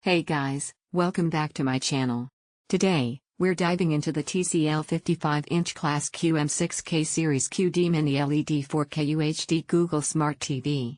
Hey guys, welcome back to my channel. Today, we're diving into the TCL 55-inch class QM6K Series QD Mini LED 4K UHD Google Smart TV.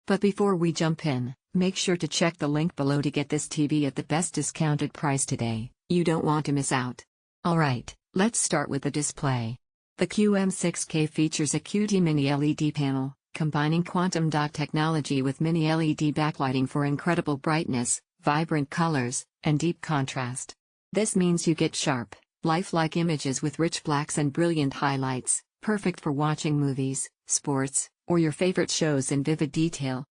But before we jump in, make sure to check the link below to get this TV at the best discounted price today. You don't want to miss out. Alright, let's start with the display. The QM6K features a QD Mini LED panel, combining quantum dot technology with mini LED backlighting for incredible brightness, vibrant colors, and deep contrast. This means you get sharp, lifelike images with rich blacks and brilliant highlights, perfect for watching movies, sports, or your favorite shows in vivid detail.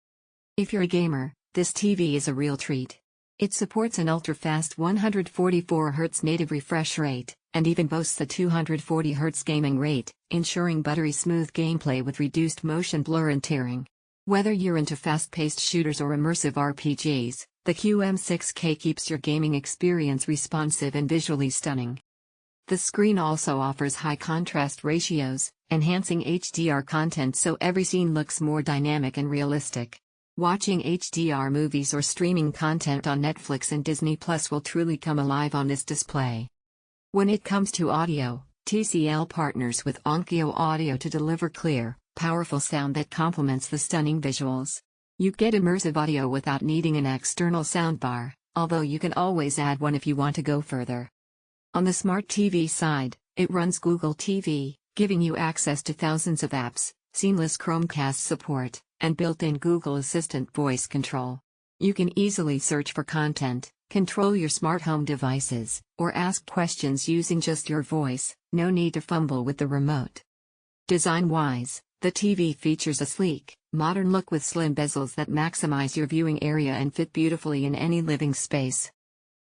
If you're a gamer, this TV is a real treat. It supports an ultra-fast 144Hz native refresh rate, and even boasts a 240Hz gaming rate, ensuring buttery smooth gameplay with reduced motion blur and tearing. Whether you're into fast-paced shooters or immersive RPGs, the QM6K keeps your gaming experience responsive and visually stunning. The screen also offers high contrast ratios, enhancing HDR content so every scene looks more dynamic and realistic. Watching HDR movies or streaming content on Netflix and Disney Plus will truly come alive on this display. When it comes to audio, TCL partners with Onkyo Audio to deliver clear, powerful sound that complements the stunning visuals. You get immersive audio without needing an external soundbar, although you can always add one if you want to go further. On the Smart TV side, it runs Google TV, giving you access to thousands of apps, seamless Chromecast support, and built-in Google Assistant voice control. You can easily search for content, control your smart home devices, or ask questions using just your voice, no need to fumble with the remote. Design-wise, the TV features a sleek, modern look with slim bezels that maximize your viewing area and fit beautifully in any living space.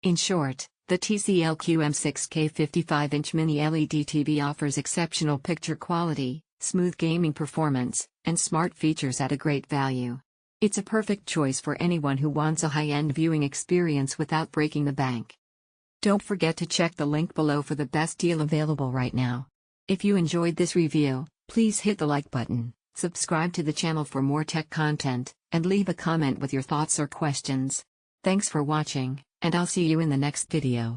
In short, the TCL QM6K 55-inch Mini LED TV offers exceptional picture quality, smooth gaming performance, and smart features at a great value. It's a perfect choice for anyone who wants a high-end viewing experience without breaking the bank. Don't forget to check the link below for the best deal available right now. If you enjoyed this review, please hit the like button, subscribe to the channel for more tech content, and leave a comment with your thoughts or questions. Thanks for watching, and I'll see you in the next video.